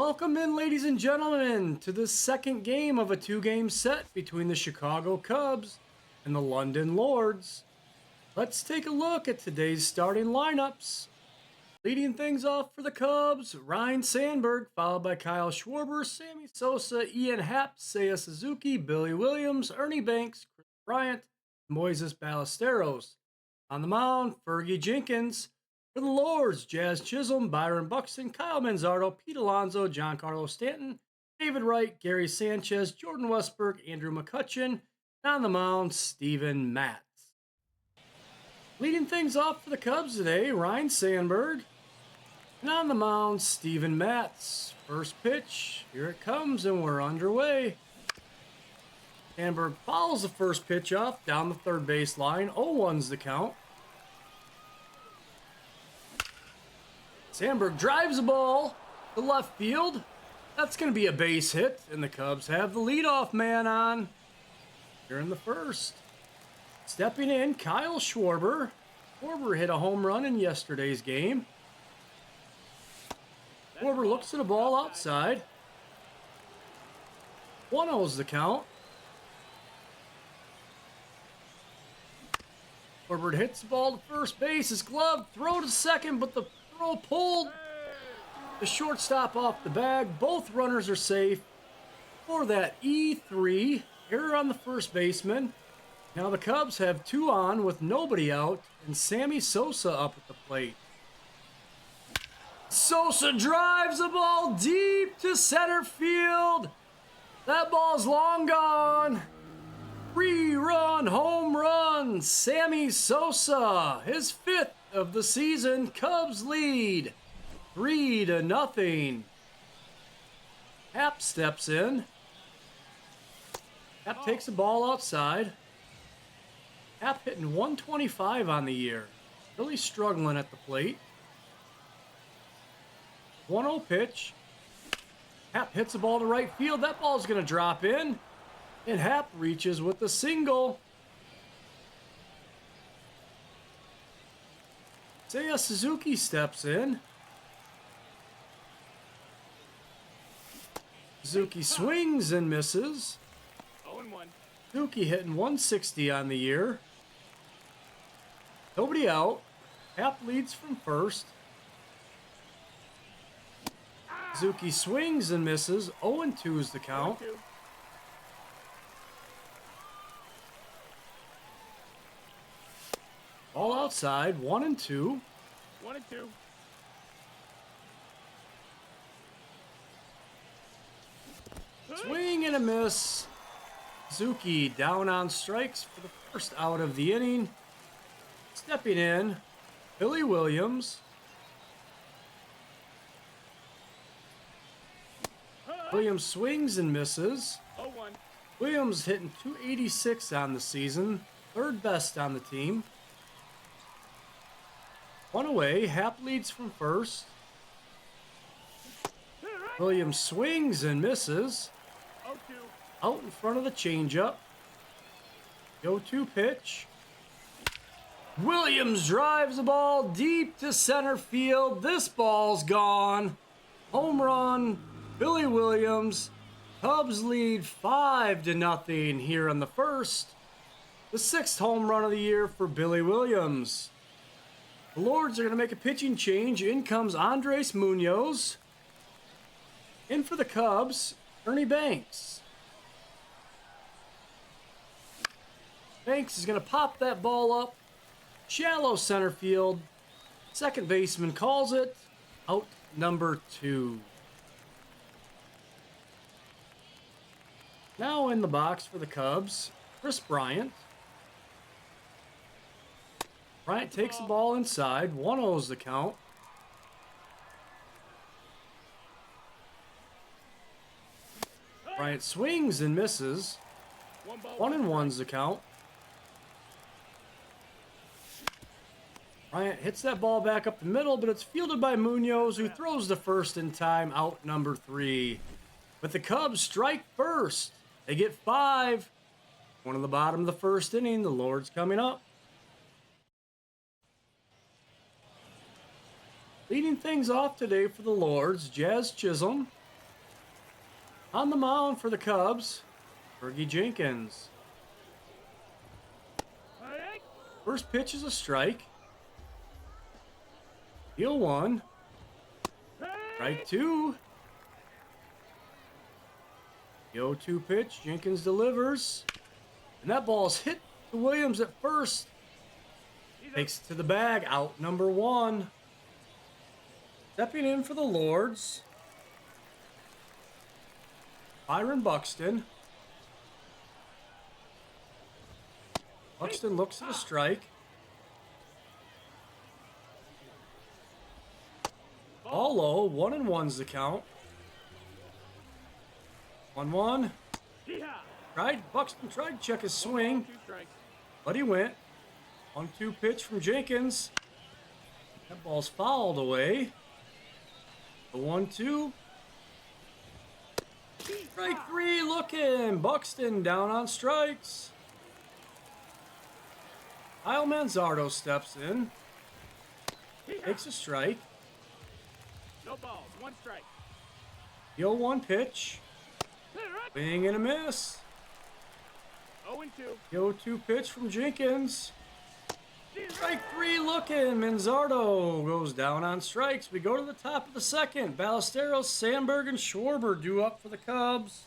Welcome in, ladies and gentlemen, to the second game of a two-game set between the Chicago Cubs and the London Lords. Let's take a look at today's starting lineups. Leading things off for the Cubs, Ryne Sandberg, followed by Kyle Schwarber, Sammy Sosa, Ian Happ, Seiya Suzuki, Billy Williams, Ernie Banks, Kris Bryant, Moises Ballesteros. On the mound, Fergie Jenkins. For the Lords, Jazz Chisholm, Byron Buxton, Kyle Manzardo, Pete Alonso, Giancarlo Stanton, David Wright, Gary Sanchez, Jordan Westberg, Andrew McCutchen, and on the mound, Steven Matz. Leading things off for the Cubs today, Ryne Sandberg, and on the mound, Steven Matz. First pitch, here it comes, and we're underway. Sandberg fouls the first pitch off down the third base line, 0-1's the count. Sandberg drives the ball to left field. That's going to be a base hit, and the Cubs have the leadoff man on here in the first. Stepping in, Kyle Schwarber. Schwarber hit a home run in yesterday's game. Schwarber looks at the ball outside. 1-0's the count. Schwarber hits the ball to first base. His glove, throw to second, but the throw pulled the shortstop off the bag. Both runners are safe for that E3. Error on the first baseman. Now the Cubs have 2 on with nobody out, and Sammy Sosa up at the plate. Sosa drives the ball deep to center field. That ball's long gone. 3-run home run. Sammy Sosa, his 5th of the season. Cubs lead 3-0. Happ steps in. Happ takes the ball outside. Happ hitting 125 on the year. Really struggling at the plate. 1-0 pitch. Happ hits the ball to right field. That ball's going to drop in. And Happ reaches with a single. Seiya Suzuki steps in. Suzuki swings and misses. 0-1. Suzuki hitting 160 on the year. Nobody out. Happ leads from first. Suzuki swings and misses. 0-2 is the count. 0-2. All outside, 1-2. 1-2. Swing and a miss. Suzuki down on strikes for the first out of the inning. Stepping in, Billy Williams. Williams swings and misses. 0-1. Williams hitting 286 on the season, 3rd best on the team. 1 away, Happ leads from first. Williams swings and misses. 0-2. Out in front of the changeup. 0-2 pitch. Williams drives the ball deep to center field. This ball's gone. Home run, Billy Williams. Cubs lead 5-0 here in the first. The 6th home run of the year for Billy Williams. The Lords are going to make a pitching change. In comes Andres Munoz. In for the Cubs, Ernie Banks. Banks is going to pop that ball up. Shallow center field. Second baseman calls it. Out number 2. Now in the box for the Cubs, Kris Bryant. Bryant takes the ball inside. 1-0's the count. Bryant swings and misses. 1-1's the count. Bryant hits that ball back up the middle, but it's fielded by Munoz, who throws the first in time, out number 3. But the Cubs strike first. They get 5. One in the bottom of the first inning. The Lords coming up. Leading things off today for the Lords, Jazz Chisholm. On the mound for the Cubs, Fergie Jenkins. First pitch is a strike. Deal 1. Strike 2. The 0-2 pitch, Jenkins delivers. And that ball's hit to Williams at first. Takes it to the bag, out number 1. Stepping in for the Lords, Byron Buxton. Buxton looks at a strike. All low, 1-1's the count. 1-1. Buxton tried to check his swing, but he went. 1-2 pitch from Jenkins. That ball's fouled away. The 1-2. Strike 3 looking. Buxton down on strikes. Kyle Manzardo steps in. Takes a strike. No balls, 1 strike. The 0-1 pitch. Swing and a miss. 0-2. The 0-2 pitch from Jenkins. Strike 3 looking. Manzardo goes down on strikes. We go to the top of the second. Ballesteros, Sandberg, and Schwarber due up for the Cubs.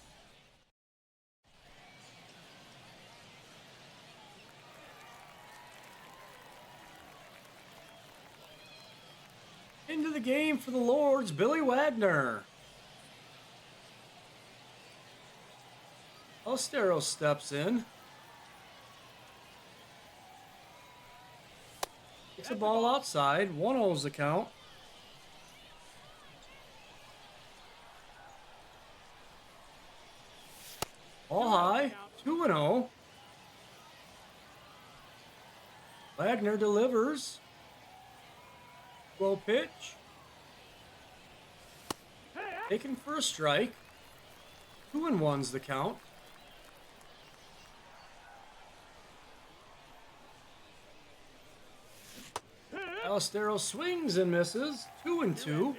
Into the game for the Lords, Billy Wagner. Ballesteros steps in. Takes the ball outside. 1-0's the count. Ball high. 2-0. Wagner delivers. Low pitch. Taken for a strike. 2-1's the count. Ballesteros swings and misses. 2-2.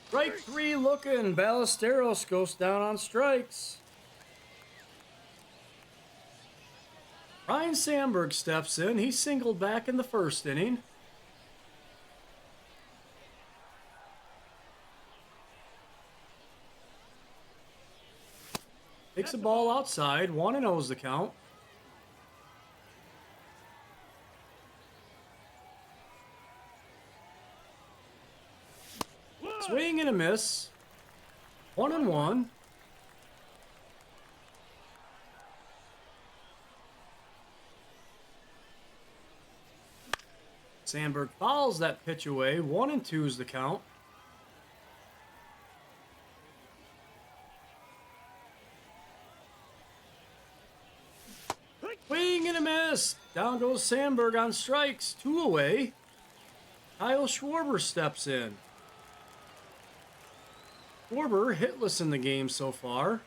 Strike 3 looking. Ballesteros goes down on strikes. Ryne Sandberg steps in. He singled back in the first inning. Takes the ball outside. 1-0's the count. Swing and a miss. 1-1. Sandberg fouls that pitch away. 1-2's the count. Swing and a miss. Down goes Sandberg on strikes. 2 away. Kyle Schwarber steps in. Schwarber hitless in the game so far.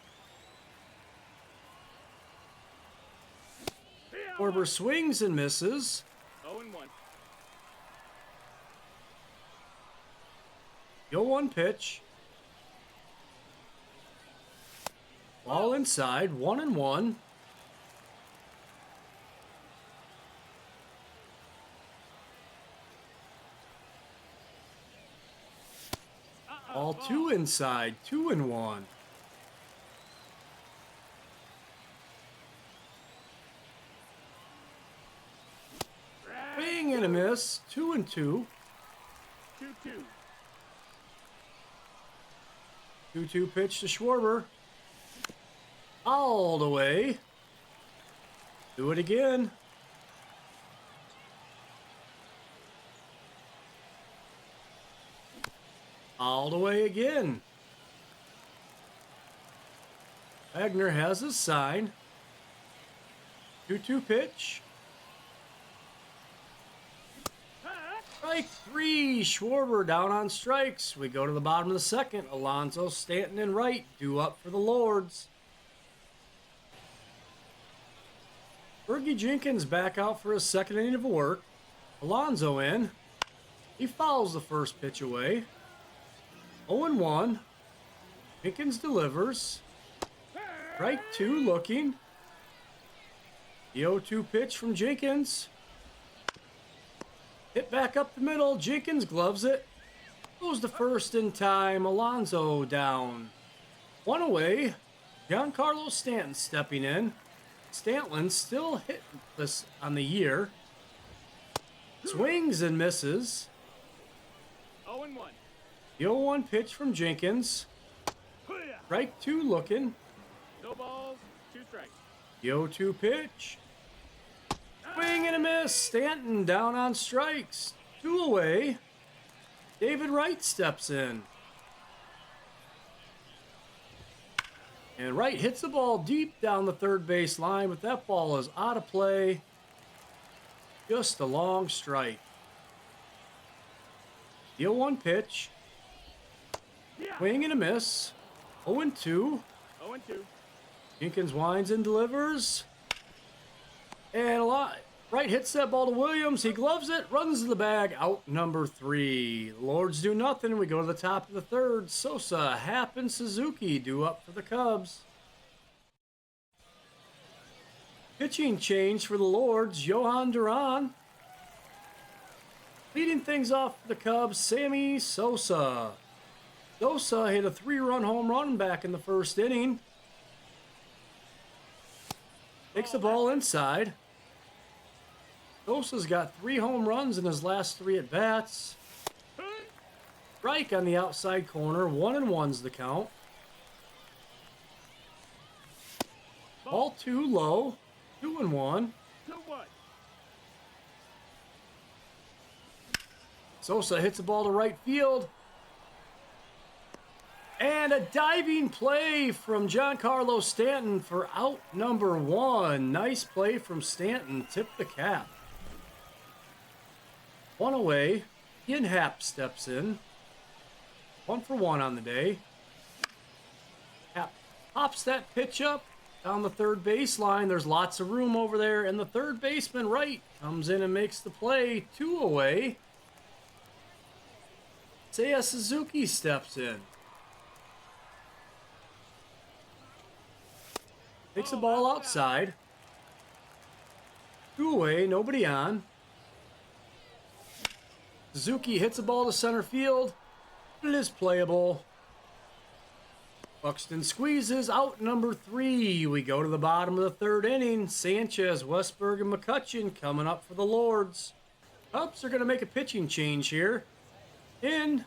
Schwarber swings and misses. 0-1. The 0-1 pitch. Ball inside. 1-1. Ball 2 inside. 2-1. Swing and a miss. 2-2. 2-2. 2-2 pitch to Schwarber. All the way. Do it again. All the way again. Wagner has his sign. 2-2 pitch. Strike 3. Schwarber down on strikes. We go to the bottom of the second. Alonso, Stanton, and Wright due up for the Lords. Fergie Jenkins back out for his second inning of work. Alonso in. He fouls the first pitch away. 0-1. Jenkins delivers. Strike 2 looking. The 0-2 pitch from Jenkins. Hit back up the middle. Jenkins gloves it. Goes to first in time. Alonso down. 1 away. Giancarlo Stanton stepping in. Stanton still hitless on the year. Swings and misses. 0-1. The 0-1 pitch from Jenkins. Strike 2 looking. No balls, 2 strikes. The 0-2 pitch. Swing and a miss. Stanton down on strikes. 2 away. David Wright steps in. And Wright hits the ball deep down the third base line, but that ball is out of play. Just a long strike. The 0-1 pitch. Swing and a miss. 0-2. 0-2. Jenkins winds and delivers. And Wright hits that ball to Williams. He gloves it, runs to the bag, out number 3. The Lords do nothing. We go to the top of the third. Sosa, Happ, and Suzuki do up for the Cubs. Pitching change for the Lords, Johan Duran. Leading things off for the Cubs, Sammy Sosa. Sosa hit a 3-run home run back in the first inning. Takes the ball inside. Sosa's got 3 home runs in his last 3 at-bats. Strike on the outside corner. 1-1's the count. Ball 2 low. 2-1. 2-1. Sosa hits the ball to right field. And a diving play from Giancarlo Stanton for out number 1. Nice play from Stanton. Tip the cap. 1 away. Ian Happ steps in. 1 for 1 on the day. Happ pops that pitch up down the third baseline. There's lots of room over there. And the third baseman, Wright, comes in and makes the play. 2 away. Seiya Suzuki steps in. Takes the ball outside. 2 away, nobody on. Suzuki hits the ball to center field. It is playable. Buxton squeezes out number 3. We go to the bottom of the third inning. Sanchez, Westberg, and McCutcheon coming up for the Lords. Cubs are going to make a pitching change here. In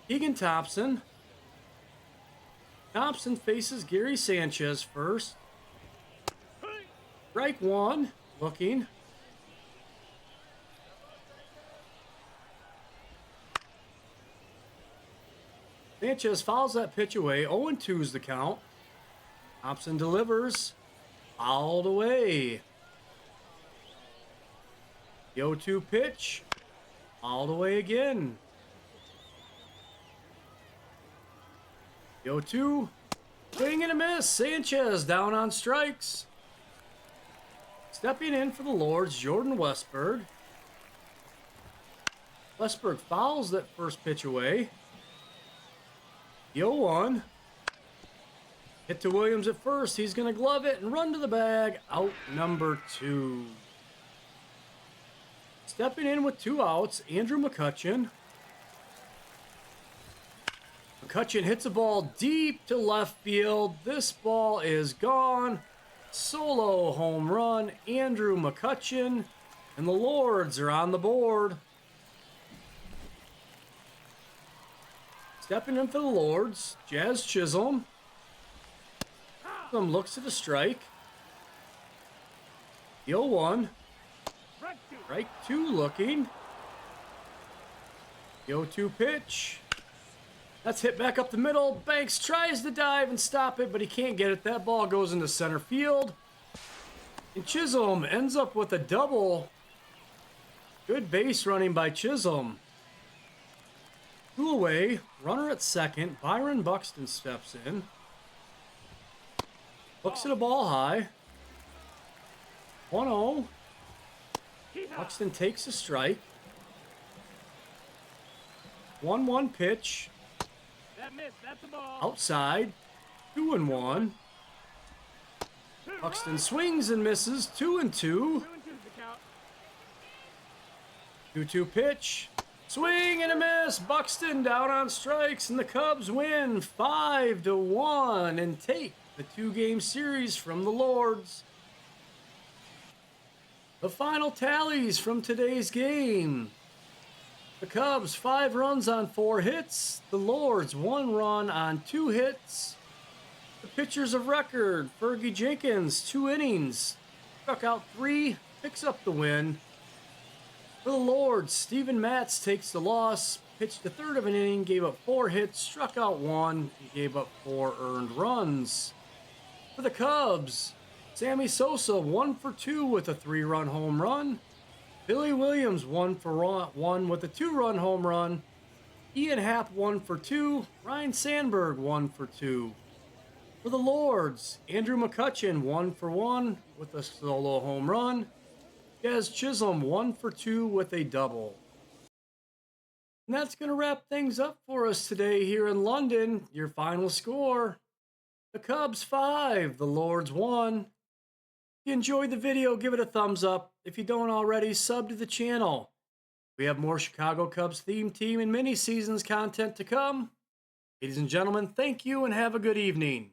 Keegan Thompson. Thompson faces Gary Sanchez first. Strike 1, looking. Sanchez fouls that pitch away. 0-2's the count. Thompson delivers. Fouled away. The 0-2 pitch. Fouled away again. The 0-2. Swing and a miss. Sanchez down on strikes. Stepping in for the Lords, Jordan Westberg. Westberg fouls that first pitch away. The 0-1. Hit to Williams at first. He's going to glove it and run to the bag. Out number 2. Stepping in with 2 outs, Andrew McCutcheon. McCutcheon hits a ball deep to left field. This ball is gone. Solo home run, Andrew McCutcheon. And the Lords are on the board. Stepping in for the Lords, Jazz Chisholm. Chisholm looks at a strike. The 0-1. Strike 2 looking. The 0-2 pitch. That's hit back up the middle. Banks tries to dive and stop it, but he can't get it. That ball goes into center field. And Chisholm ends up with a double. Good base running by Chisholm. 2 away. Runner at second. Byron Buxton steps in. Looks at a ball high. 1-0. Buxton takes a strike. 1-1 pitch. That missed. That's a ball. Outside. 2-1. Buxton swings and misses. 2-2. 2-2 is the count. 2-2 pitch. Swing and a miss. Buxton down on strikes, and the Cubs win 5-1 and take the 2-game series from the Lords. The final tallies from today's game. The Cubs 5 runs on 4 hits. The Lords 1 run on 2 hits. The pitchers of record, Fergie Jenkins, 2 innings, struck out 3, picks up the win. For the Lords, Steven Matz takes the loss, pitched a third of an inning, gave up 4 hits, struck out 1, and gave up 4 earned runs. For the Cubs, Sammy Sosa 1 for 2 with a 3-run home run. Billy Williams 1 for 1 with a 2-run home run. Ian Happ 1 for 2. Ryne Sandberg 1 for 2. For the Lords, Andrew McCutcheon 1 for 1 with a solo home run. Jazz Chisholm 1 for 2 with a double. And that's going to wrap things up for us today here in London. Your final score, the Cubs 5, the Lords 1. If you enjoyed the video, give it a thumbs up. If you don't already, sub to the channel. We have more Chicago Cubs themed team and mini seasons content to come. Ladies and gentlemen, thank you and have a good evening.